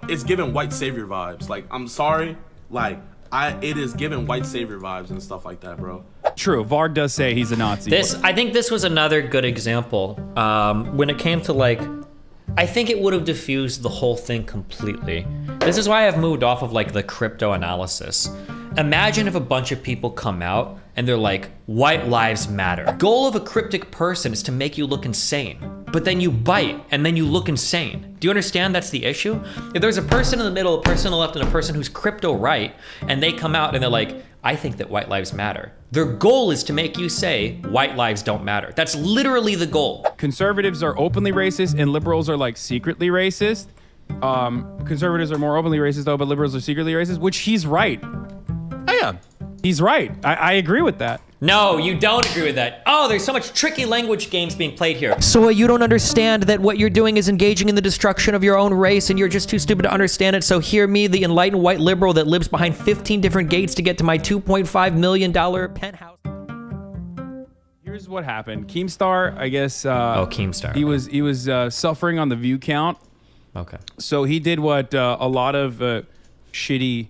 it's giving white savior vibes. Like, I'm sorry, like it is giving white savior vibes and stuff like that, bro. True, Varg does say he's a Nazi. I think this was another good example when it came to like, I think it would have diffused the whole thing completely. This is why I've moved off of like the crypto analysis. Imagine if a bunch of people come out and they're like, white lives matter. The goal of a cryptic person is to make you look insane, but then you bite and then you look insane. Do you understand that's the issue? If there's a person in the middle, a person on the left, and a person who's crypto right, and they come out and they're like, I think that white lives matter. Their goal is to make you say white lives don't matter. That's literally the goal. Conservatives are openly racist and liberals are like secretly racist. Conservatives are more openly racist though, but liberals are secretly racist, which he's right. Oh yeah. He's right. I agree with that. No, you don't agree with that. Oh, there's so much tricky language games being played here. So you don't understand that what you're doing is engaging in the destruction of your own race and you're just too stupid to understand it. So hear me, the enlightened white liberal that lives behind 15 different gates to get to my $2.5 million penthouse. Here's what happened. Keemstar, I guess. Keemstar. He was suffering on the view count. Okay. So he did what a lot of shitty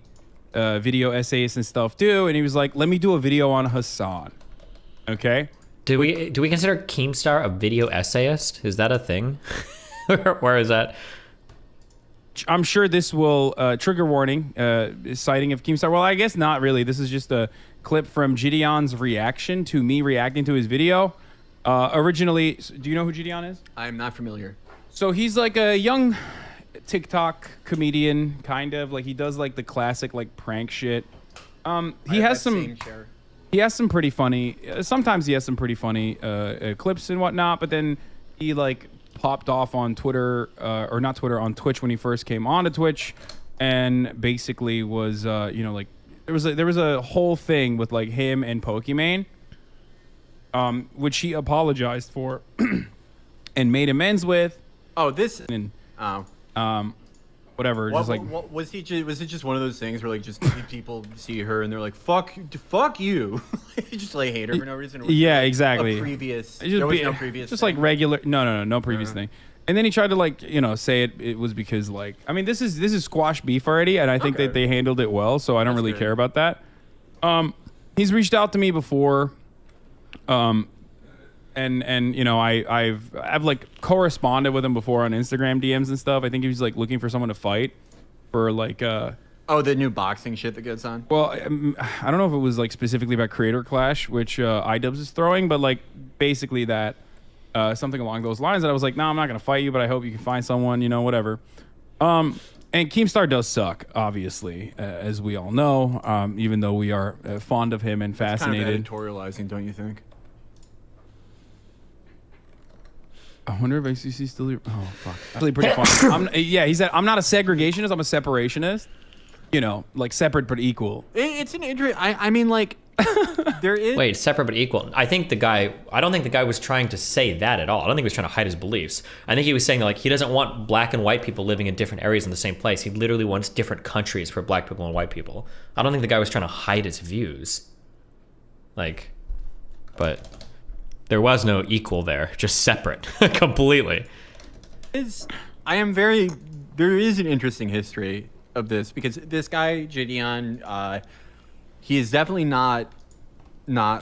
video essayists and stuff do, and he was like, let me do a video on Hasan. Okay? Do we consider Keemstar a video essayist? Is that a thing? Where is that? I'm sure this will trigger warning, citing of Keemstar. Well, I guess not really. This is just a clip from Jideon's reaction to me reacting to his video. Originally, do you know who Jideon is? I'm not familiar. So he's like a young TikTok comedian, kind of like he does like the classic like prank shit. He has some pretty funny. Sometimes he has some pretty funny clips and whatnot. But then he like popped off on Twitter or not Twitter, on Twitch when he first came onto Twitch, and basically was like there was a whole thing with like him and Pokimane, which he apologized for and made amends with. Oh, this. And, whatever. What, just like, what, was it just one of those things where like just people see her and they're like, fuck you, just like hate her for no reason? Yeah, exactly. There was no previous. Just like regular. No previous thing. And then he tried to like say it was because like this is squash beef already, and I think that they handled it well, so I don't really care about that. He's reached out to me before. And I've like corresponded with him before on Instagram DMs and stuff. I think he was like looking for someone to fight for like the new boxing shit that goes on. Well, I don't know if it was like specifically about Creator Clash, which iDubbbz is throwing, but like basically that something along those lines. And I was like, no, I'm not gonna fight you, but I hope you can find someone, whatever. And Keemstar does suck, obviously, as we all know, even though we are fond of him and fascinated. Kind of editorializing, don't you think? I wonder if ACC still. Oh fuck! Actually, pretty funny. He said I'm not a segregationist. I'm a separationist. Like separate but equal. It's an interest. I mean, like there is. Wait, separate but equal. I don't think the guy was trying to say that at all. I don't think he was trying to hide his beliefs. I think he was saying like he doesn't want black and white people living in different areas in the same place. He literally wants different countries for black people and white people. I don't think the guy was trying to hide his views. But there was no equal there, just separate completely. There is an interesting history of this because this guy Jideon, he is definitely not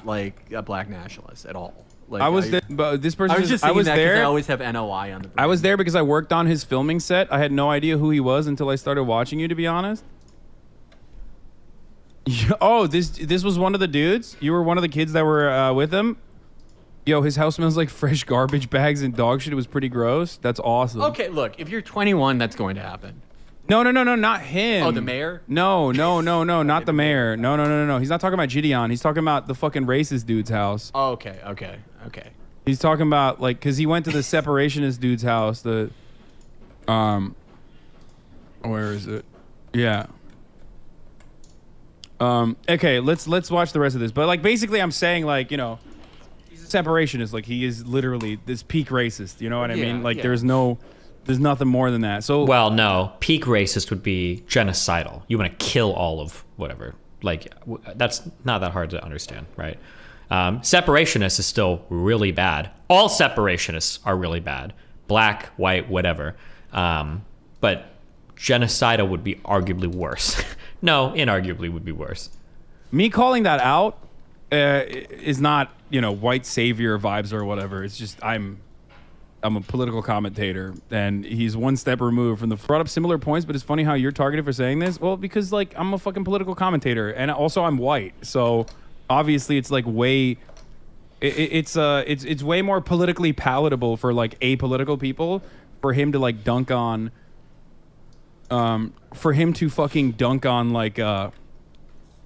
like a black nationalist at all. Like I was there, but this person. I was there. I always have NOI on the brain. I was there because I worked on his filming set. I had no idea who he was until I started watching you, to be honest. Oh, this was one of the dudes. You were one of the kids that were with him. Yo, his house smells like fresh garbage bags and dog shit. It was pretty gross. That's awesome. Okay, look, if you're 21, that's going to happen. No, not him. Oh, the mayor? No, not the mayor. No. He's not talking about Jideon. He's talking about the fucking racist dude's house. Oh, okay. He's talking about like, cause he went to the separationist dude's house. Where is it? Yeah. Okay, let's watch the rest of this. But like, basically, I'm saying like, he's a separationist. Like, he is literally this peak racist. You know what I mean? Like, there's nothing more than that. So, well, no, peak racist would be genocidal. You want to kill all of whatever. Like, that's not that hard to understand, right? Separationist is still really bad. All separationists are really bad. Black, white, whatever. But genocidal would be arguably worse. No, inarguably would be worse. Me calling that out is not, white savior vibes or whatever. It's just I'm a political commentator, and he's one step removed from the brought up similar points. But it's funny how you're targeted for saying this. Well, because I'm a fucking political commentator, and also I'm white, so obviously it's way. It's way more politically palatable for apolitical people for him to dunk on. For him to fucking dunk on a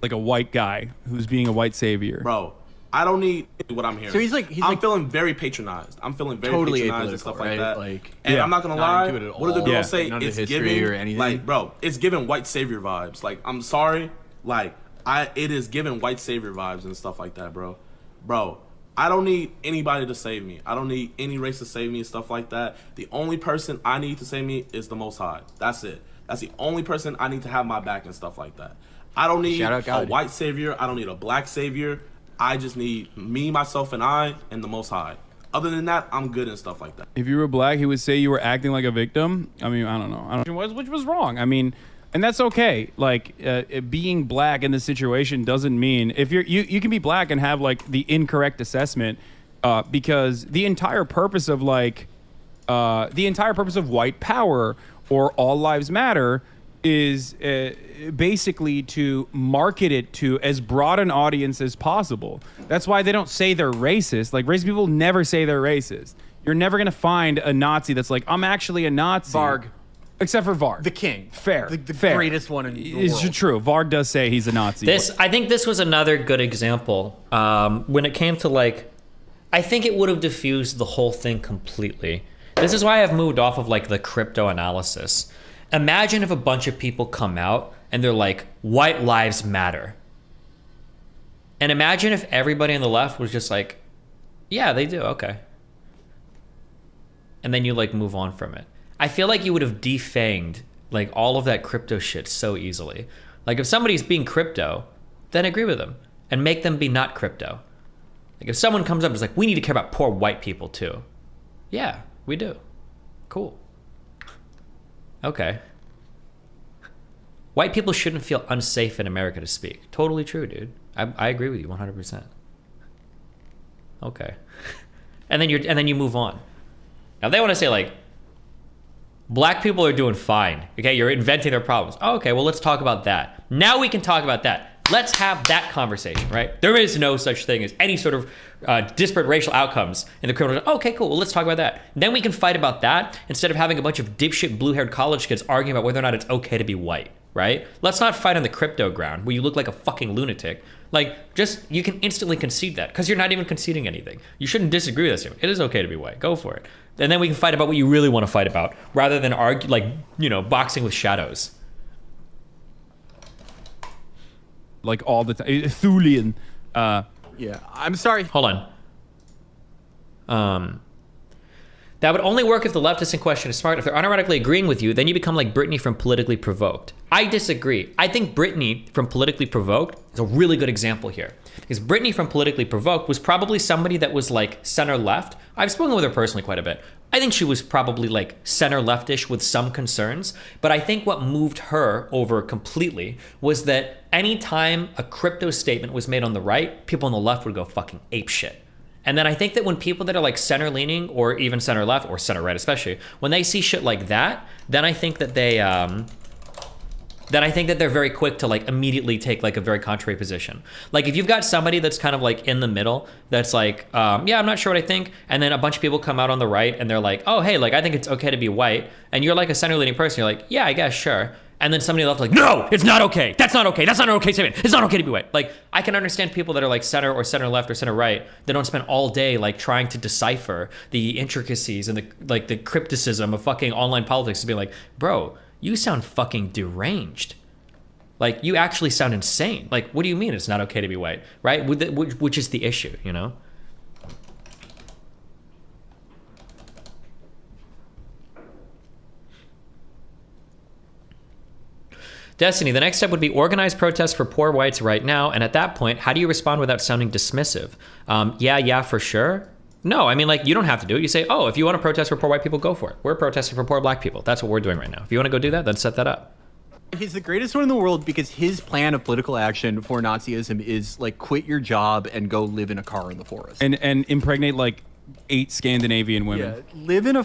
white guy who's being a white savior, bro. I don't need what I'm hearing. So I'm feeling very patronized. I'm feeling very totally patronized and stuff like that. And I'm not gonna lie. What do the girls say? None It's of the history giving or anything. bro. It's giving white savior vibes. I'm sorry. It is giving white savior vibes and stuff like that, bro. Bro, I don't need anybody to save me. I don't need any race to save me and stuff like that. The only person I need to save me is the Most High. That's it. That's the only person I need to have my back and stuff like that. I don't need a white savior. I don't need a black savior. I just need me, myself, and I, and the Most High. Other than that, I'm good and stuff like that. If you were black, he would say you were acting like a victim. I mean, I don't know. Which was wrong. I mean, and that's okay. Being black in this situation doesn't mean if you can be black and have the incorrect assessment, because the entire purpose of white power or all lives matter is basically to market it to as broad an audience as possible. That's why they don't say they're racist. Racist people never say they're racist. You're never gonna find a Nazi that's I'm actually a Nazi. Varg. Except for Varg. The king. Fair. The fair. greatest one in the It's world. true. Varg does say he's a Nazi. I think this was another good example. When it came to I think it would have diffused the whole thing completely. This is why I've moved off of the crypto analysis. Imagine if a bunch of people come out and they're white lives matter. And imagine if everybody on the left was just yeah, they do, okay. And then you move on from it. I feel like you would have defanged all of that crypto shit so easily. If somebody's being crypto, then agree with them and make them be not crypto. If someone comes up and is we need to care about poor white people too. Yeah, we do. Cool. Okay. White people shouldn't feel unsafe in America to speak. Totally true, dude. I agree with you 100%. Okay. And then you move on. Now they want to say black people are doing fine. Okay, you're inventing their problems. Oh, okay, well let's talk about that. Now we can talk about that. Let's have that conversation, right? There is no such thing as any sort of disparate racial outcomes in the criminal. Okay, cool. Well, let's talk about that. Then we can fight about that instead of having a bunch of dipshit blue-haired college kids arguing about whether or not it's okay to be white, right? Let's not fight on the crypto ground where you look like a fucking lunatic. You can instantly concede that because you're not even conceding anything. You shouldn't disagree with us. It is okay to be white. Go for it. And then we can fight about what you really want to fight about rather than argue, boxing with shadows. All the time. Thulian. Yeah, I'm sorry. Hold on. That would only work if the leftist in question is smart. If they're unironically agreeing with you, then you become like Britney from Politically Provoked. I disagree. I think Britney from Politically Provoked is a really good example here. Because Britney from Politically Provoked was probably somebody that was center left. I've spoken with her personally quite a bit. I think she was probably center leftish with some concerns. But I think what moved her over completely was that anytime a crypto statement was made on the right, people on the left would go fucking apeshit. And then I think that when people that are center leaning or even center left or center right especially, when they see shit like that, then I think that they're very quick to immediately take a very contrary position. If you've got somebody that's kind of in the middle, that's yeah, I'm not sure what I think, and then a bunch of people come out on the right and they're oh, hey, I think it's okay to be white, and you're a center leaning person, you're yeah, I guess, sure. And then somebody left no, it's not okay. That's not okay. That's not an okay statement. It's not okay to be white. I can understand people that are center or center left or center right that don't spend all day trying to decipher the intricacies and the crypticism of fucking online politics and be bro, you sound fucking deranged. You actually sound insane. What do you mean it's not okay to be white, right? Which is the issue, you know? Destiny, the next step would be organized protests for poor whites right now. And at that point, how do you respond without sounding dismissive? Yeah, for sure. No, I mean, like, you don't have to do it. You say, oh, if you want to protest for poor white people, go for it. We're protesting for poor black people. That's what we're doing right now. If you want to go do that, then set that up. He's the greatest one in the world because his plan of political action for Nazism is like quit your job and go live in a car in the forest. And impregnate like 8 Scandinavian women. Yeah, live in a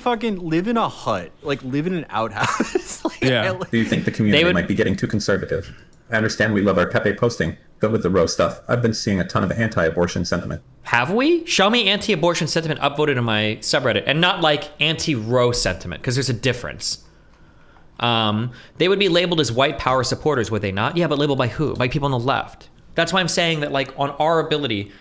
hut, like live in an outhouse. Like, Yeah. Do you think the community might be getting too conservative? I understand we love our Pepe posting, filled with the row stuff. I've been seeing a ton of anti-abortion sentiment. Have we? Show me anti-abortion sentiment upvoted in my subreddit, and not like anti-Roe sentiment, because there's a difference. They would be labeled as white power supporters, would they not? Yeah, but labeled by who? By people on the left. That's why I'm saying that, like, on our ability,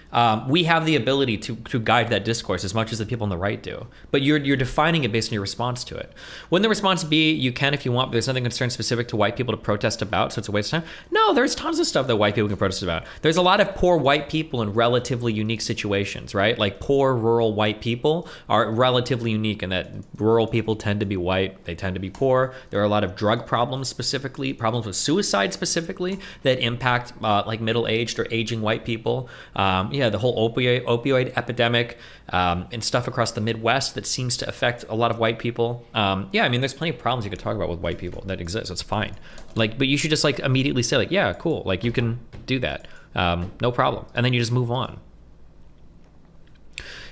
we have the ability to guide that discourse as much as the people on the right do. But you're defining it based on your response to it. Wouldn't the response be, you can if you want, but there's nothing concerned specific to white people to protest about, so it's a waste of time? No, there's tons of stuff that white people can protest about. There's a lot of poor white people in relatively unique situations, right? Like, poor rural white people are relatively unique in that rural people tend to be white, they tend to be poor. There are a lot of drug problems specifically, problems with suicide specifically, that impact like middle-aged or aging white people. Yeah, the whole opioid epidemic and stuff across the Midwest that seems to affect a lot of white people. Yeah, I mean, there's plenty of problems you could talk about with white people that exist. It's fine. Like, but you should just like immediately say like, yeah, cool. Like, you can do that. No problem. And then you just move on.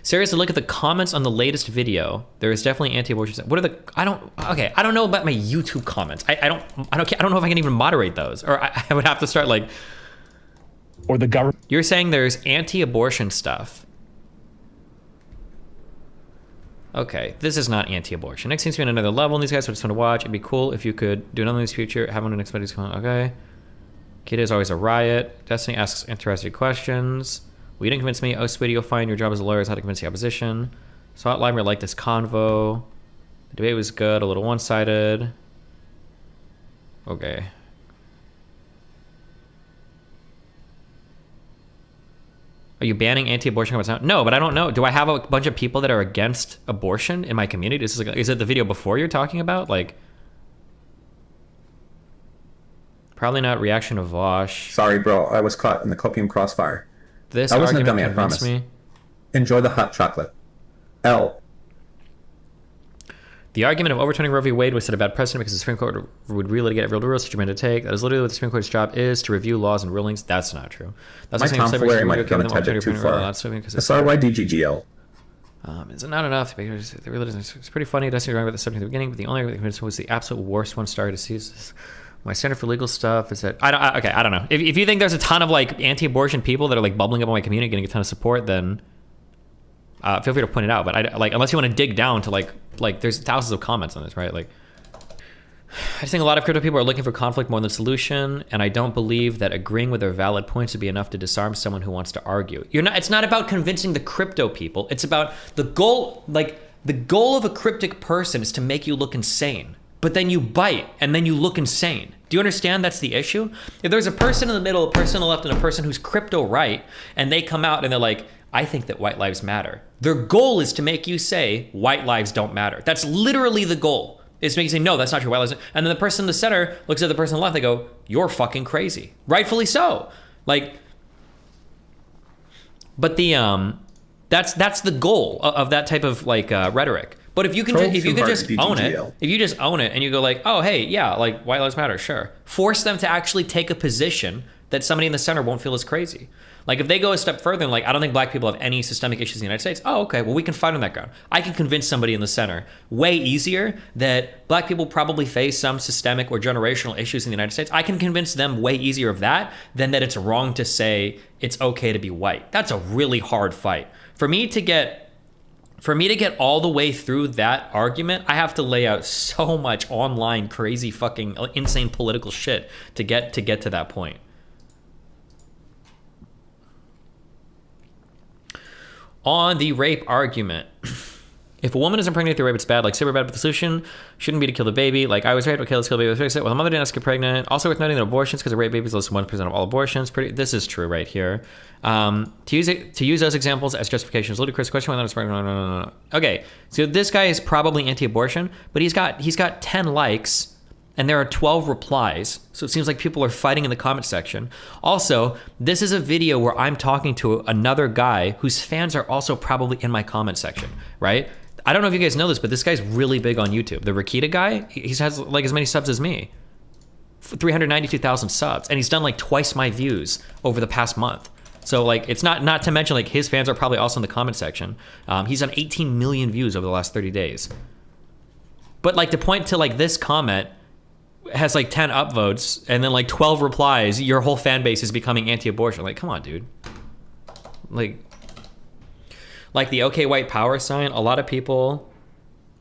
Seriously, look at the comments on the latest video. There is definitely anti-abortion. What are the? I don't know about my YouTube comments. I don't know if I can even moderate those, or I would have to start like. Or the government. You're saying there's anti-abortion stuff. Okay, this is not anti-abortion. Next seems to be on another level, and these guys are just fun to watch. It'd be cool if you could do another in this future. Have one in next come on. Okay. Kid is always a riot. Destiny asks interesting questions. Well, you didn't convince me. Oh, sweetie, you'll find your job as a lawyer is how to convince the opposition. Saw it live, like this convo. The debate was good, a little one-sided. Okay. Are you banning anti-abortion comments now? No, but I don't know. Do I have a bunch of people that are against abortion in my community? Is it the video before you're talking about? Like, probably not reaction to Vosh. Sorry, bro. I was caught in the copium crossfire. This I wasn't a argument dummy, I convinced promise. me. Enjoy the hot chocolate. L. The argument of overturning Roe v. Wade was set a bad precedent because the Supreme Court would relitigate every rules such a man to take. That is literally what the Supreme Court's job is, to review laws and rulings. That's not true. That's My tomfoolery might have gone a tad bit too far. SRYDGGL. Is it not enough? It's pretty funny. It doesn't remember the subject at the beginning, but the only argument that was the absolute worst one started to see this. My standard for legal stuff is that I don't know. If you think there's a ton of like anti-abortion people that are like bubbling up in my community, getting a ton of support, then feel free to point it out. But I like, unless you want to dig down to like there's thousands of comments on this, right? Like, I just think a lot of crypto people are looking for conflict more than solution, and I don't believe that agreeing with their valid points would be enough to disarm someone who wants to argue. It's not about convincing the crypto people. It's about the goal. Like, the goal of a cryptic person is to make you look insane. But then you bite, and then you look insane. Do you understand that's the issue? If there's a person in the middle, a person on the left, and a person who's crypto right, and they come out and they're like, I think that white lives matter. Their goal is to make you say, white lives don't matter. That's literally the goal. Is to make you say, no, that's not true, white lives. And then the person in the center looks at the person on the left, they go, you're fucking crazy. Rightfully so. Like, but that's the goal of that type of like rhetoric. But if you can just own it and you go like, oh, hey, yeah, like white lives matter, sure. Force them to actually take a position that somebody in the center won't feel as crazy. Like, if they go a step further and like, I don't think black people have any systemic issues in the United States. Oh, okay, well, we can fight on that ground. I can convince somebody in the center way easier that black people probably face some systemic or generational issues in the United States. I can convince them way easier of that than that it's wrong to say it's okay to be white. That's a really hard fight. For me to get all the way through that argument, I have to lay out so much online crazy fucking insane political shit to get to that point. On the rape argument, if a woman is impregnated through rape, it's bad, like super bad, but the solution shouldn't be to kill the baby. Like, I was raped, okay, let's kill the baby, let's fix it. Well, the mother didn't ask to get pregnant. Also worth noting that abortions, because of rape babies, less than 1% of all abortions. This is true right here. To use those examples as justification is ludicrous. Question whether it's no. Okay, so this guy is probably anti-abortion, but he's got 10 likes and there are 12 replies. So it seems like people are fighting in the comment section. Also, this is a video where I'm talking to another guy whose fans are also probably in my comment section, right? I don't know if you guys know this, but this guy's really big on YouTube. The Rakita guy, he has like as many subs as me. 392,000 subs, and he's done like twice my views over the past month. So like, it's not to mention like his fans are probably also in the comment section. He's done 18 million views over the last 30 days. But like to point to like this comment has like 10 upvotes and then like 12 replies, your whole fan base is becoming anti-abortion. Like, come on, dude. Like the OK White Power sign, a lot of people,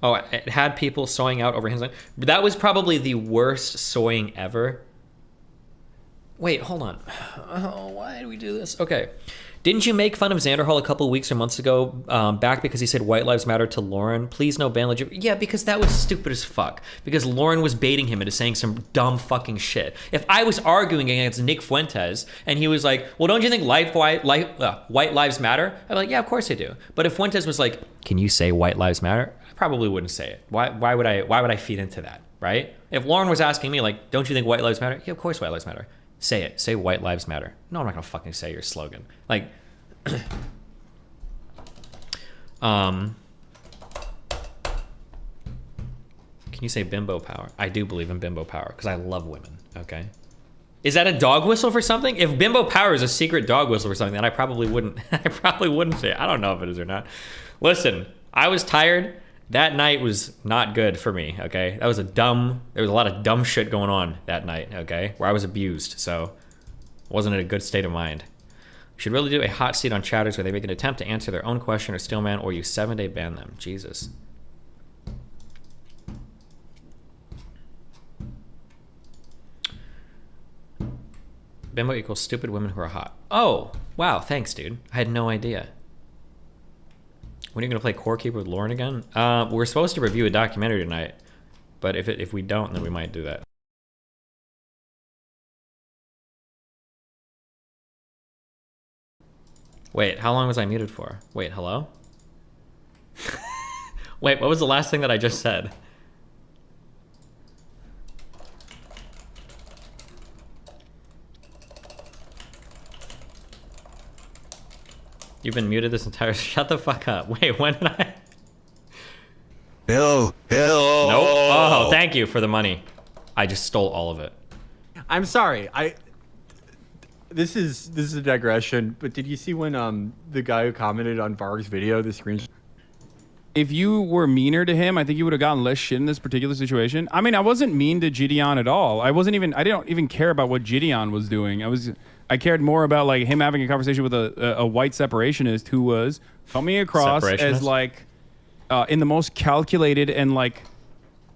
it had people sawing out over his line. That was probably the worst sawing ever. Wait, hold on. Oh, why did we do this? Okay. Didn't you make fun of Xander Hall a couple weeks or months ago back because he said white lives matter to Lauren? Please no ban legit. Yeah, because that was stupid as fuck. Because Lauren was baiting him into saying some dumb fucking shit. If I was arguing against Nick Fuentes and he was like, well, don't you think white lives matter? I'd be like, yeah, of course I do. But if Fuentes was like, can you say white lives matter? I probably wouldn't say it. Why would I feed into that, right? If Lauren was asking me like, don't you think white lives matter? Yeah, of course white lives matter. Say it. Say white lives matter. No, I'm not gonna fucking say your slogan. Like, can you say bimbo power? I do believe in bimbo power because I love women. Okay. Is that a dog whistle for something? If bimbo power is a secret dog whistle for something, then I probably wouldn't. I probably wouldn't say it. I don't know if it is or not. Listen, I was tired. That night was not good for me, okay? There was a lot of dumb shit going on that night, okay? Where I was abused, so wasn't in a good state of mind. We should really do a hot seat on chatters where they make an attempt to answer their own question or steelman, or you 7-day ban them. Jesus. Bimbo equals stupid women who are hot. Oh, wow, thanks, dude. I had no idea. When are you going to play Core Keeper with Lauren again? We're supposed to review a documentary tonight, but if we don't, then we might do that. Wait, how long was I muted for? Wait, hello? Wait, what was the last thing that I just said? You've been muted this entire... Shut the fuck up. Wait, when did I... Bill. Nope. Oh, thank you for the money. I just stole all of it. I'm sorry. This is a digression, but did you see when the guy who commented on Varg's video, the screenshot? If you were meaner to him, I think you would have gotten less shit in this particular situation. I mean, I wasn't mean to Jideon at all. I didn't even care about what Jideon was doing. I cared more about like him having a conversation with a white separationist who was coming across as like in the most calculated and like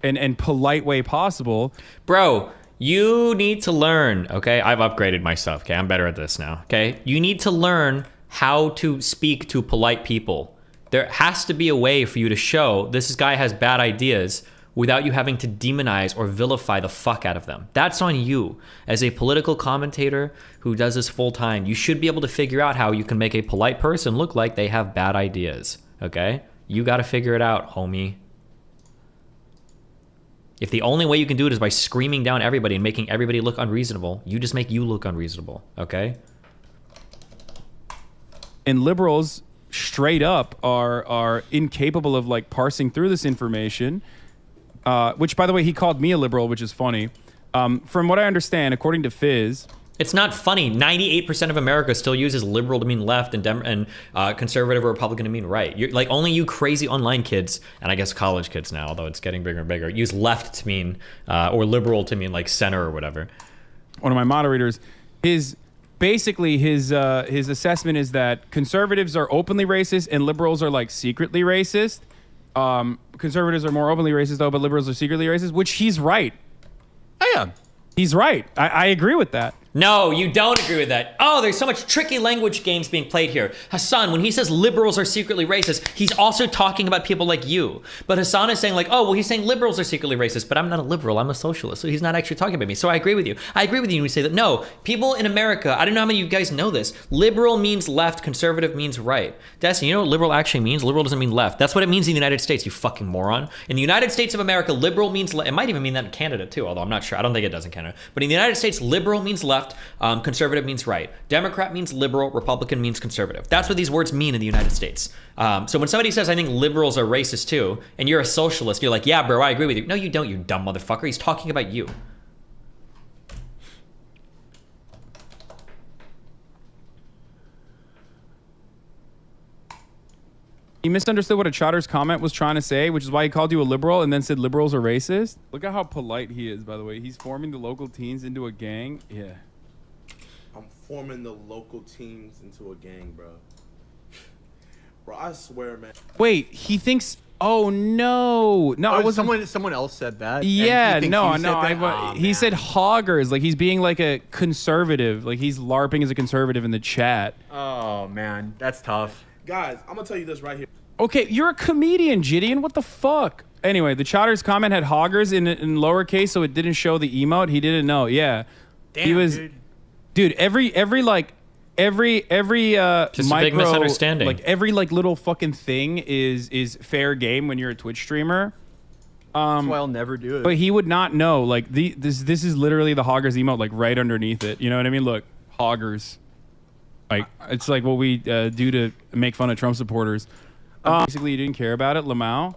and polite way possible. Bro, you need to learn, okay? I've upgraded myself, okay? I'm better at this now, okay? You need to learn how to speak to polite people. There has to be a way for you to show this guy has bad ideas without you having to demonize or vilify the fuck out of them. That's on you. As a political commentator who does this full time, you should be able to figure out how you can make a polite person look like they have bad ideas, okay? You gotta figure it out, homie. If the only way you can do it is by screaming down everybody and making everybody look unreasonable, you just make you look unreasonable, okay? And liberals straight up are incapable of like parsing through this information, which by the way, he called me a liberal, which is funny. From what I understand, according to Fizz, it's not funny. 98% of America still uses liberal to mean left and conservative or Republican to mean right. You're, like only you crazy online kids, and I guess college kids now, although it's getting bigger and bigger, use left to mean, or liberal to mean like center or whatever. One of my moderators, his assessment is that conservatives are openly racist and liberals are like secretly racist. Conservatives are more openly racist though, but liberals are secretly racist, which he's right. I am. He's right. I agree with that. No, you don't agree with that. Oh, there's so much tricky language games being played here. Hasan, when he says liberals are secretly racist, he's also talking about people like you. But Hasan is saying like, oh, well, he's saying liberals are secretly racist, but I'm not a liberal, I'm a socialist. So he's not actually talking about me. So I agree with you. I agree with you when you say that, no, people in America, I don't know how many of you guys know this. Liberal means left, conservative means right. Destiny, you know what liberal actually means? Liberal doesn't mean left. That's what it means in the United States, you fucking moron. In the United States of America, liberal means left. It might even mean that in Canada too, although I'm not sure. I don't think it does in Canada. But in the United States, liberal means left. Conservative means right. Democrat means liberal. Republican means conservative. That's what these words mean in the United States. So when somebody says, I think liberals are racist too, and you're a socialist, you're like, yeah, bro, I agree with you. No, you don't, you dumb motherfucker. He's talking about you. He misunderstood what a Chatter's comment was trying to say, which is why he called you a liberal and then said liberals are racist. Look at how polite he is, by the way. He's forming the local teens into a gang. Yeah. I'm forming the local teams into a gang, bro. Bro, I swear, man. Wait, he thinks... Oh, no. No, I wasn't... Someone else said that? Yeah, no. He Oh, said hoggers. Like, he's being like a conservative. Like, he's LARPing as a conservative in the chat. Oh, man. That's tough. Guys, I'm gonna tell you this right here. Okay, you're a comedian, Jideon. What the fuck? Anyway, the Chatter's comment had hoggers in lowercase, so it didn't show the emote. He didn't know. Yeah, damn, he was, dude. Every Just micro, a big misunderstanding. Like every like little fucking thing is fair game when you're a Twitch streamer. That's why I'll never do it. But he would not know. Like this is literally the hoggers emote, like right underneath it. You know what I mean? Look, hoggers. Like it's like what we do to make fun of Trump supporters. Basically, you didn't care about it, Lamau.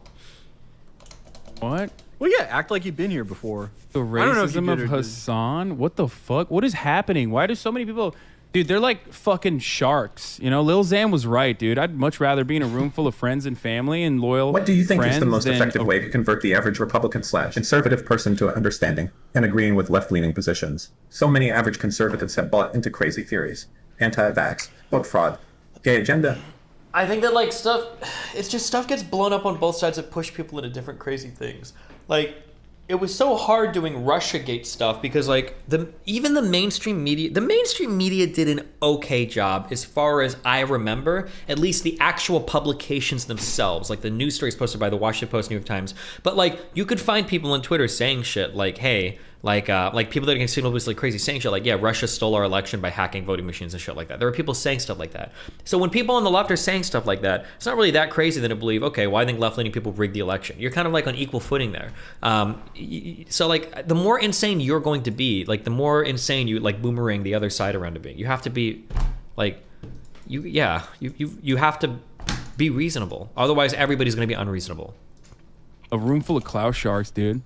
What? Well, yeah, act like you've been here before. The racism of Hasan? What the fuck? What is happening? Why do so many people... Dude, they're like fucking sharks. You know, Lil Xan was right, dude. I'd much rather be in a room full of friends and family and loyal What do you think is the most than- effective way to convert the average Republican/conservative person to understanding and agreeing with left-leaning positions? So many average conservatives have bought into crazy theories. Anti-vax, vote fraud, gay agenda. I think that like stuff, it's just stuff gets blown up on both sides that push people into different crazy things. Like, it was so hard doing Russiagate stuff because like even the mainstream media did an okay job as far as I remember, at least the actual publications themselves, like the news stories posted by the Washington Post, New York Times. But like you could find people on Twitter saying shit like, hey, like people that are considerably crazy saying shit like, yeah, Russia stole our election by hacking voting machines and shit like that. There are people saying stuff like that. So when people on the left are saying stuff like that, it's not really that crazy then to believe, okay, well, I think left-leaning people rigged the election. You're kind of like on equal footing there. So like the more insane you're going to be, like the more insane you like boomerang the other side around to be. You have to be like, you have to be reasonable. Otherwise, everybody's going to be unreasonable. A room full of Clout sharks, dude.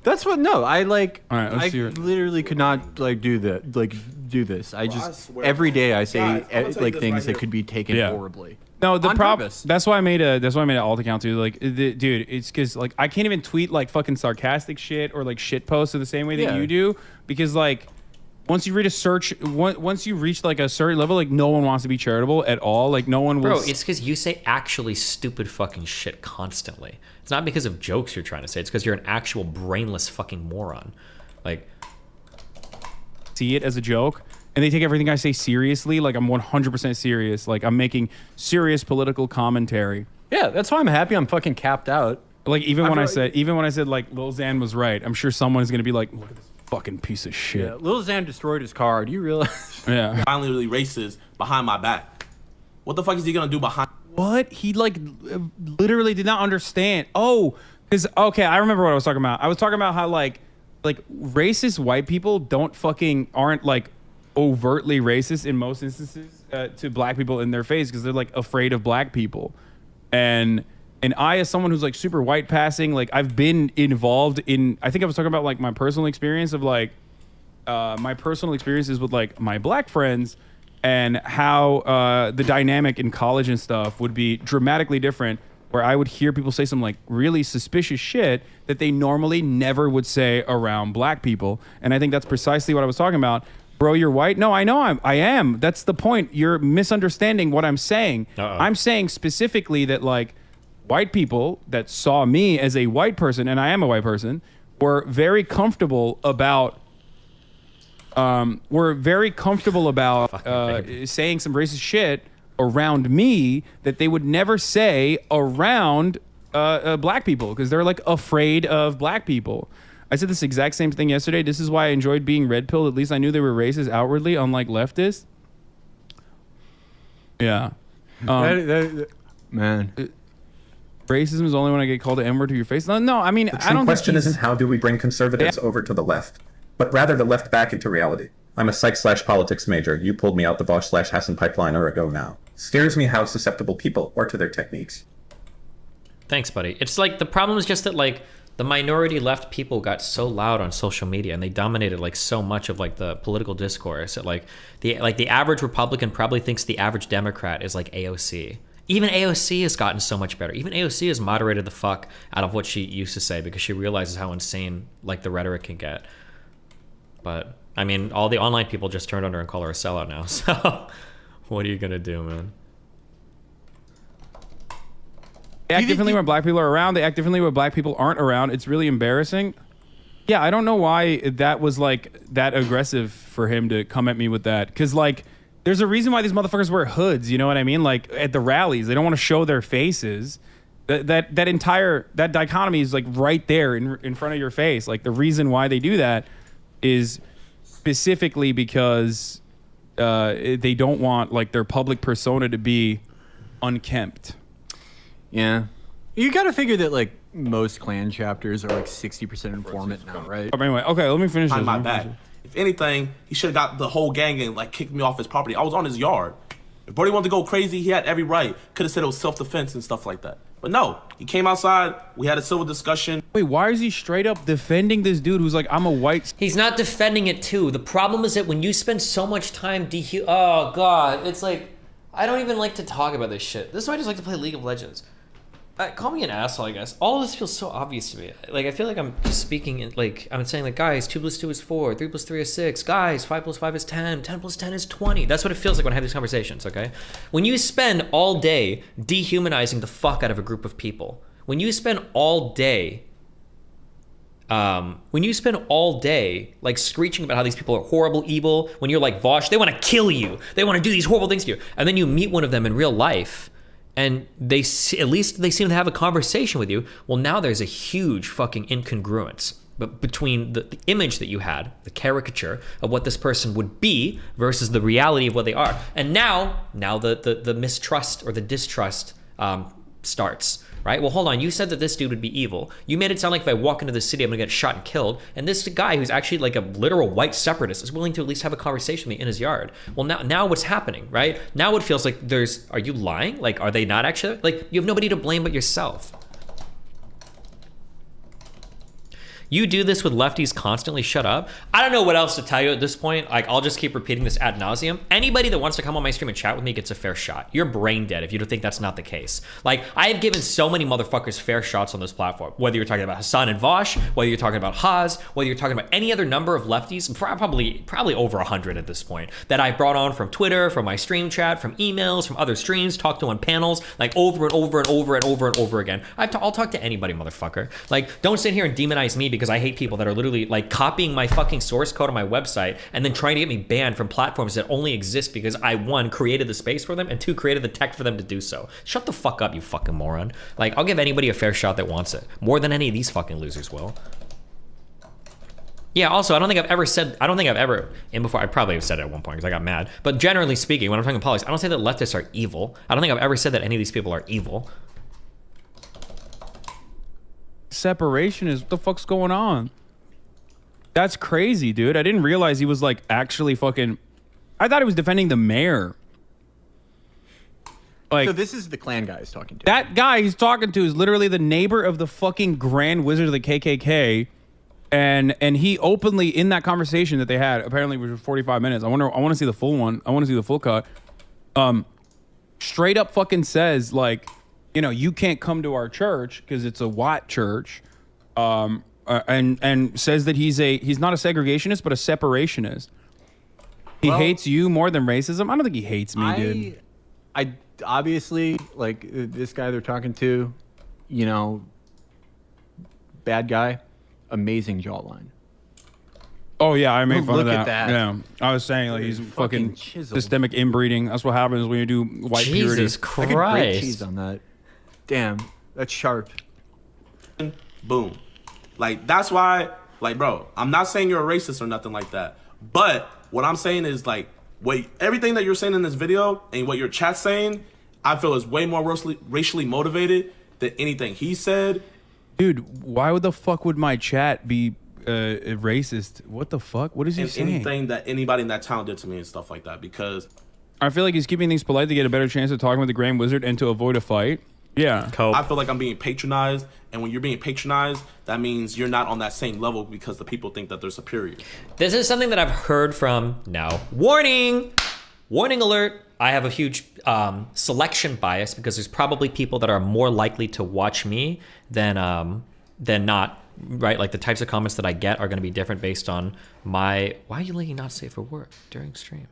That's what. No, I like. All right, let's I hear it. literally could not like do that. Like do this. I just every day I say Guys, I'm gonna tell you like this things right that here. could be taken Yeah. horribly. No, the On problem. purpose. That's why I made an alt account too. Like, dude, it's because like I can't even tweet like fucking sarcastic shit or like shit posts in the same way that Yeah. you do because like once you read a search, once you reach like a certain level, like no one wants to be charitable at all. Like no one will. Bro, it's because you say actually stupid fucking shit constantly. It's not because of jokes you're trying to say. It's because you're an actual brainless fucking moron. Like, see it as a joke and they take everything I say seriously. Like I'm 100% serious. Like I'm making serious political commentary. Yeah, that's why I'm happy I'm fucking capped out. Like even when I said like Lil Xan was right, I'm sure someone is gonna be like, look at this fucking piece of shit. Yeah, Lil Xan destroyed his car. Do you realize? Yeah. Finally, really racist behind my back. What the fuck is he gonna do behind? What? He like literally did not understand. Oh, because okay, I remember what I was talking about. I was talking about how like racist white people aren't like overtly racist in most instances to black people in their face because they're like afraid of black people. And I, as someone who's like super white passing, like I've been involved in, I think I was talking about like my personal experience of like my personal experiences with like my black friends and how the dynamic in college and stuff would be dramatically different, where I would hear people say some like really suspicious shit that they normally never would say around black people. And I think that's precisely what I was talking about. Bro, you're white? No, I know I am. That's the point. You're misunderstanding what I'm saying. I'm saying specifically that like white people that saw me as a white person, and I am a white person, were very comfortable about were very comfortable about saying some racist shit around me that they would never say around black people because they're like afraid of black people. I said this exact same thing yesterday. This is why I enjoyed being red pilled. At least I knew they were racist outwardly, unlike leftists. Yeah. Man. Racism is only when I get called an N-word to your face. No, I mean, The I true don't question think isn't how do we bring conservatives over to the left, but rather the left back into reality. I'm a psych/politics major. You pulled me out the Vosh/Hasan pipeline ago now. Scares me how susceptible people are to their techniques. Thanks, buddy. It's like the problem is just that like the minority left people got so loud on social media and they dominated like so much of like the political discourse that like the average Republican probably thinks the average Democrat is like AOC. Even AOC has gotten so much better. Even AOC has moderated the fuck out of what she used to say because she realizes how insane like the rhetoric can get. But I mean, all the online people just turned on her and call her a sellout now. So what are you gonna do, man? They act differently when black people are around. They act differently when black people aren't around. It's really embarrassing. Yeah, I don't know why that was like that aggressive for him to come at me with that. Because like, there's a reason why these motherfuckers wear hoods. You know what I mean? Like at the rallies, they don't want to show their faces. That dichotomy is like right there in front of your face. Like the reason why they do that is specifically because they don't want like their public persona to be unkempt. Yeah. You got to figure that like most Klan chapters are like 60% informant now, right? Oh, anyway, okay, let me finish this. My bad. If anything, he should have got the whole gang and like kicked me off his property. I was on his yard. If Brody wanted to go crazy, he had every right. Could have said it was self-defense and stuff like that. But no, he came outside. We had a civil discussion. Wait, why is he straight up defending this dude who's like, I'm a white... He's not defending it too. The problem is that when you spend so much time oh god, it's like, I don't even like to talk about this shit. This is why I just like to play League of Legends. Call me an asshole, I guess. All of this feels so obvious to me. Like, I feel like I'm just speaking in, like, I'm saying, like, guys, 2 + 2 is 4, 3 + 3 is 6, guys, 5 + 5 is 10, 10 + 10 is 20. That's what it feels like when I have these conversations, okay? When you spend all day dehumanizing the fuck out of a group of people, when you spend all day, like, screeching about how these people are horrible, evil, when you're like, Vosh, they want to kill you, they want to do these horrible things to you, and then you meet one of them in real life, and at least they seem to have a conversation with you. Well, now there's a huge fucking incongruence between the image that you had, the caricature of what this person would be versus the reality of what they are. And now the mistrust or the distrust starts, right? Well, hold on. You said that this dude would be evil. You made it sound like if I walk into the city, I'm gonna get shot and killed. And this guy who's actually like a literal white separatist is willing to at least have a conversation with me in his yard. Well, now what's happening, right? Now it feels like are you lying? Like, are they not actually? Like, you have nobody to blame but yourself. You do this with lefties constantly. Shut up. I don't know what else to tell you at this point. Like, I'll just keep repeating this ad nauseum. Anybody that wants to come on my stream and chat with me gets a fair shot. You're brain dead if you don't think that's not the case. Like, I have given so many motherfuckers fair shots on this platform. Whether you're talking about Hasan and Vosh, whether you're talking about Haz, whether you're talking about any other number of lefties, probably over 100 at this point, that I brought on from Twitter, from my stream chat, from emails, from other streams, talked to on panels, like over and over and over and over and over again. I'll talk to anybody, motherfucker. Like, don't sit here and demonize me because I hate people that are literally like copying my fucking source code on my website and then trying to get me banned from platforms that only exist because I, 1, created the space for them, and 2, created the tech for them to do so. Shut the fuck up, you fucking moron. Like, I'll give anybody a fair shot that wants it. More than any of these fucking losers will. Yeah, also, I don't think I've ever, and before, I probably have said it at one point because I got mad, but generally speaking, when I'm talking politics, I don't say that leftists are evil. I don't think I've ever said that any of these people are evil. Separationist, what the fuck's going on? That's crazy, dude. I didn't realize he was like actually fucking... I thought he was defending the mayor. Like, so this is the Klan guy he's talking to. That guy he's talking to is literally the neighbor of the fucking Grand Wizard of the KKK. And he openly, in that conversation that they had, apparently it was 45 minutes. I want to see the full one. I want to see the full cut. Straight up fucking says, like, you know, you can't come to our church because it's a white church. And says that he's not a segregationist, but a separationist. He hates you more than racism. I don't think he hates me, dude. I obviously, like, this guy they're talking to, you know, bad guy, amazing jawline. Oh yeah, I made fun of Look that. at that. Yeah, I was saying like he's fucking chiseled. systemic inbreeding. That's what happens when you do white Jesus purity. I could grate Christ. cheese on that. Damn, that's sharp. Boom. Like, that's why, like, bro, I'm not saying you're a racist or nothing like that. But what I'm saying is, like, everything that you're saying in this video and what your chat's saying, I feel is way more racially motivated than anything he said. Dude, why would the fuck would my chat be racist? What the fuck? What is he And saying? anything that anybody in that town did to me and stuff like that. Because I feel like he's keeping things polite to get a better chance of talking with the Grand Wizard and to avoid a fight. Yeah. I feel like I'm being patronized, and when you're being patronized, that means you're not on that same level because the people think that they're superior. This is something that I've heard from now. Warning alert. I have a huge selection bias because there's probably people that are more likely to watch me than not, right? Like the types of comments that I get are going to be different based on my, why are you linking not safe for work during stream?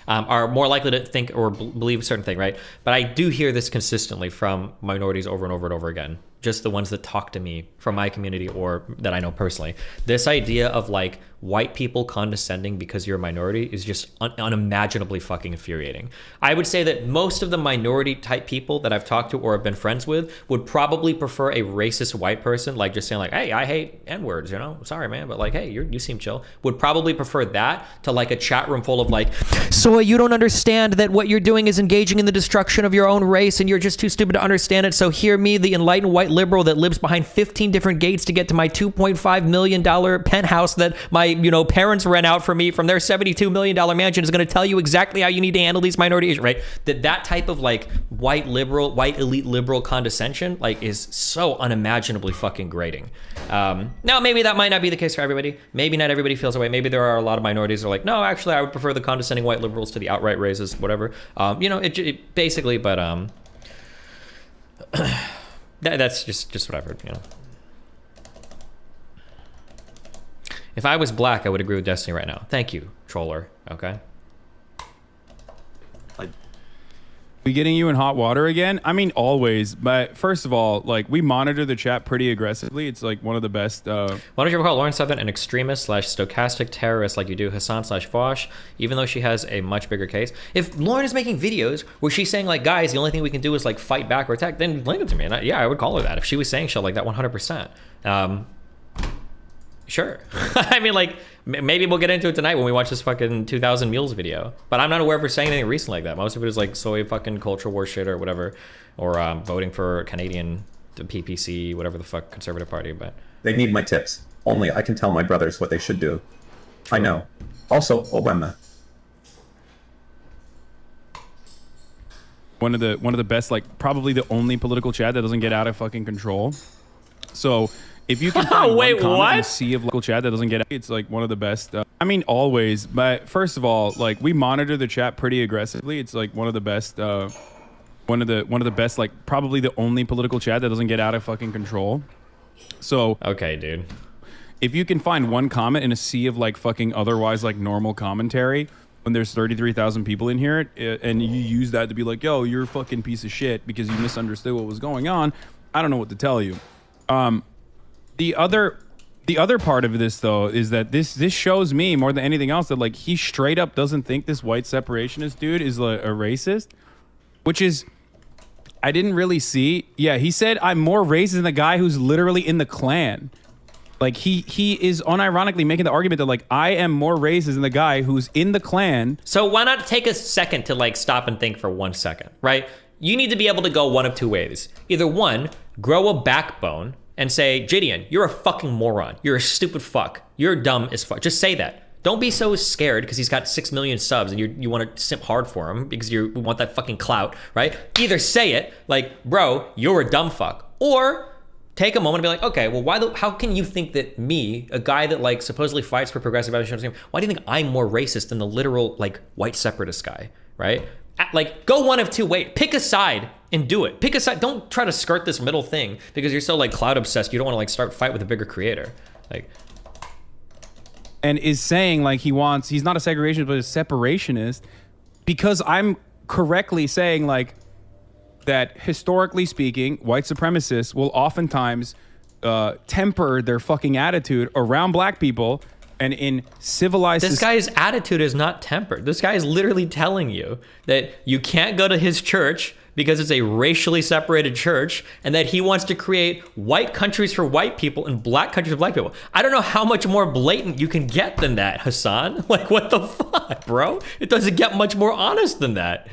Are more likely to think or believe a certain thing, right? But I do hear this consistently from minorities over and over and over again. Just the ones that talk to me from my community or that I know personally. This idea of like white people condescending because you're a minority is just unimaginably fucking infuriating. I would say that most of the minority type people that I've talked to or have been friends with would probably prefer a racist white person, like just saying like, hey, I hate N-words, you know? Sorry, man, but like, hey, you seem chill. Would probably prefer that to like a chat room full of like, so you don't understand that what you're doing is engaging in the destruction of your own race and you're just too stupid to understand it. So hear me, the enlightened white liberal that lives behind 15 different gates to get to my $2.5 million penthouse that my parents rent out for me from their $72 million mansion is going to tell you exactly how you need to handle these minority issues, right? That type of like white elite liberal condescension like is so unimaginably fucking grating. Now maybe that might not be the case for everybody. Maybe not everybody feels that way. Maybe there are a lot of minorities that are like, no, actually I would prefer the condescending white liberals to the outright racist, whatever. It basically, but that's just what I've heard, If I was black, I would agree with Destiny right now. Thank you, troller. Okay. We getting you in hot water again? I mean, always. But first of all, like we monitor the chat pretty aggressively. It's like one of the best. Why don't you ever call Lauren Southern an extremist / stochastic terrorist like you do Hasan / Fosh, even though she has a much bigger case? If Lauren is making videos where she's saying like, guys, the only thing we can do is like fight back or attack, then link it to me. And I would call her that if she was saying shit like that 100%. Sure. I mean, like, maybe we'll get into it tonight when we watch this fucking 2000 Mules video. But I'm not aware of her saying anything recent like that. Most of it is like soy fucking culture war shit or whatever. Or voting for Canadian, the PPC, whatever the fuck, Conservative Party. But They need my tips. Only I can tell my brothers what they should do. True. I know. Also, Obama. One of the best, like probably the only political chat that doesn't get out of fucking control. So if you can find wait, one comment what? in a sea of local chat that doesn't get, it's like one of the best. I mean, always. But first of all, like we monitor the chat pretty aggressively. It's like one of the best. One of the best, like probably the only political chat that doesn't get out of fucking control. So okay, dude. If you can find one comment in a sea of like fucking otherwise like normal commentary, when there's 33,000 people in here, and you use that to be like, yo, you're a fucking piece of shit because you misunderstood what was going on, I don't know what to tell you. The other part of this though is that this shows me more than anything else that like he straight up doesn't think this white separationist dude is a racist, which is I didn't really see. Yeah, he said I'm more racist than the guy who's literally in the Klan. Like he is unironically making the argument that like I am more racist than the guy who's in the Klan. So why not take a second to like stop and think for 1 second, right? You need to be able to go one of two ways. Either one, grow a backbone and say, Jideon, you're a fucking moron. You're a stupid fuck. You're dumb as fuck. Just say that. Don't be so scared because he's got 6 million subs and you want to simp hard for him because you want that fucking clout, right? Either say it like, bro, you're a dumb fuck. Or take a moment and be like, okay, well, how can you think that me, a guy that like supposedly fights for progressive abolition, why do you think I'm more racist than the literal like white separatist guy, right? Like, go one of two ways. Pick a side and do it. Pick a side. Don't try to skirt this middle thing because you're so like cloud obsessed. You don't want to like start a fight with a bigger creator. Like, and is saying like he's not a segregationist but a separationist because I'm correctly saying like that historically speaking, white supremacists will oftentimes temper their fucking attitude around black people. And in civilized... This guy's attitude is not tempered. This guy is literally telling you that you can't go to his church because it's a racially separated church, and that he wants to create white countries for white people and black countries for black people. I don't know how much more blatant you can get than that, Hasan. Like, what the fuck, bro? It doesn't get much more honest than that.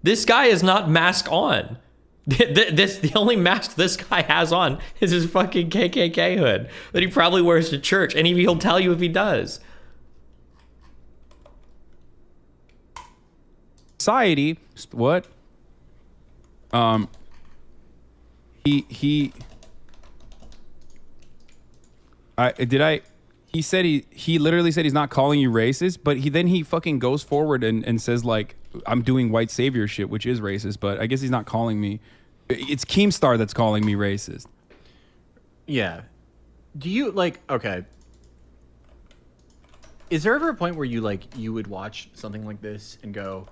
This guy is not mask on. The only mask this guy has on is his fucking KKK hood that he probably wears to church, and he'll tell you if he does. Society, what? He said he literally said he's not calling you racist, but he fucking goes forward and says like, I'm doing white savior shit, which is racist, but I guess he's not calling me. It's Keemstar that's calling me racist. Yeah. Do you like, okay. Is there ever a point where you would watch something like this and go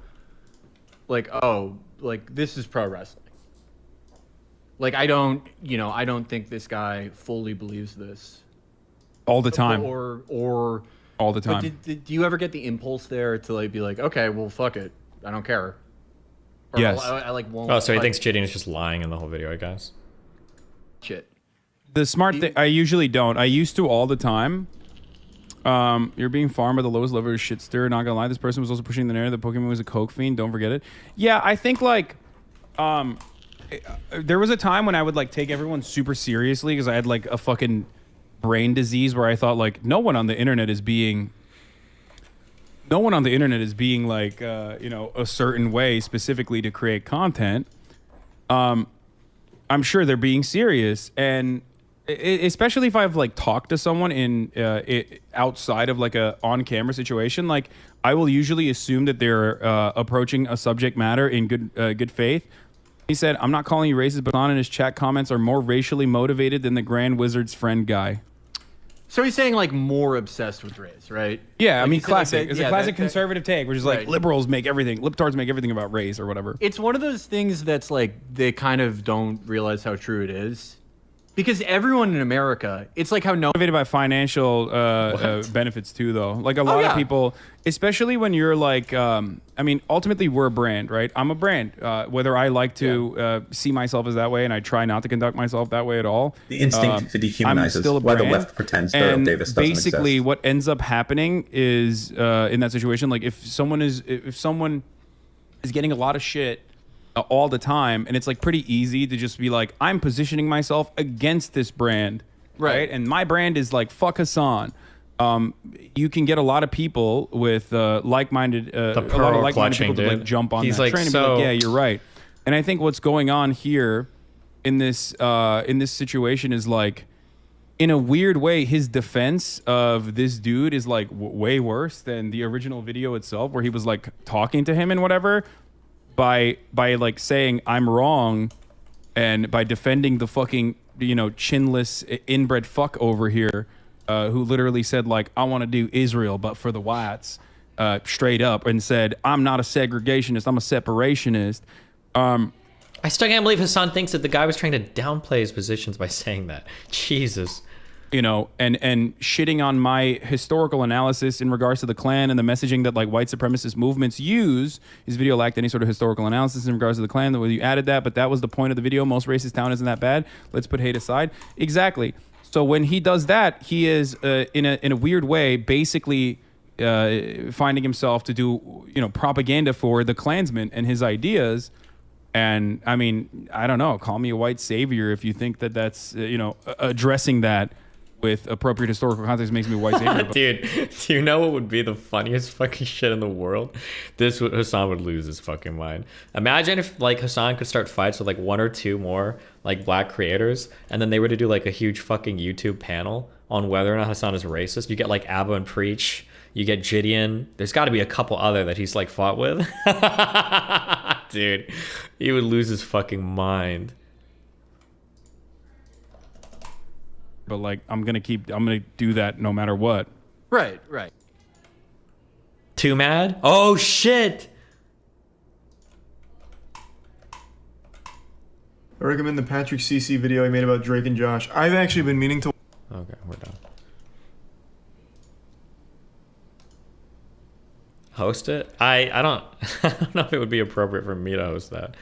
like, oh, like this is pro wrestling? Like, I don't think this guy fully believes this. All the time. Or all the time. Do you ever get the impulse there to like be like, okay, well, fuck it, I don't care. Or yes. I like won't. Oh, so he thinks Jideon is just lying in the whole video, I guess. Shit. The smart thing, I usually don't. I used to all the time. You're being farmed by the lowest level of shit stir. Not gonna lie, this person was also pushing the narrative that Pokemon was a coke fiend. Don't forget it. Yeah, I think like, there was a time when I would like take everyone super seriously because I had like a fucking brain disease where I thought like no one on the internet is being like a certain way specifically to create content. I'm sure they're being serious, and especially if I've like talked to someone in outside of like a on-camera situation, like I will usually assume that they're approaching a subject matter in good faith. He said, "I'm not calling you racist, but on in his chat comments are more racially motivated than the Grand Wizard's friend guy." So he's saying like more obsessed with race, right? Yeah, like I mean, classic. Like it's a classic conservative take, which is like liberals make everything, libtards make everything about race or whatever. It's one of those things that's like they kind of don't realize how true it is. Because everyone in America, it's like how motivated by financial benefits too, though. Like a lot of people, especially when you're like, I mean, ultimately we're a brand, right? I'm a brand. Whether I like to see myself as that way, and I try not to conduct myself that way at all. The instinct to dehumanize is why the left pretends Daryl Davis doesn't exist. Basically, what ends up happening is in that situation, like if someone is getting a lot of shit all the time, and it's like pretty easy to just be like, I'm positioning myself against this brand, right? And my brand is like fuck Hasan. You can get a lot of people with like-minded, a lot of like-minded people to like jump on that train and be like, yeah, you're right. And I think what's going on here in this situation is like, in a weird way, his defense of this dude is like way worse than the original video itself, where he was like talking to him and whatever. By like saying I'm wrong, and by defending the fucking chinless inbred fuck over here, who literally said like I want to do Israel but for the whites, straight up, and said I'm not a segregationist, I'm a separationist. I still can't believe Hasan thinks that the guy was trying to downplay his positions by saying that. Jesus. And shitting on my historical analysis in regards to the Klan and the messaging that like white supremacist movements use. His video lacked any sort of historical analysis in regards to the Klan. You added that, but that was the point of the video. Most racist town isn't that bad. Let's put hate aside. Exactly. So when he does that, he is in a weird way basically finding himself to do propaganda for the Klansman and his ideas. And I mean, I don't know. Call me a white savior if you think that that's addressing that with appropriate historical context makes me a white savior. Dude, do you know what would be the funniest fucking shit in the world? Hasan would lose his fucking mind. Imagine if like Hasan could start fights with like one or two more like black creators, and then they were to do like a huge fucking YouTube panel on whether or not Hasan is racist. You get like Abba and Preach, you get Jideon. There's got to be a couple other that he's like fought with. Dude, he would lose his fucking mind. But like, I'm gonna do that no matter what. Right. Too mad? Oh shit! recommend the Patrick CC video he made about Drake and Josh. I've actually been meaning to. Okay, we're done. Host it? I don't I don't know if it would be appropriate for me to host that.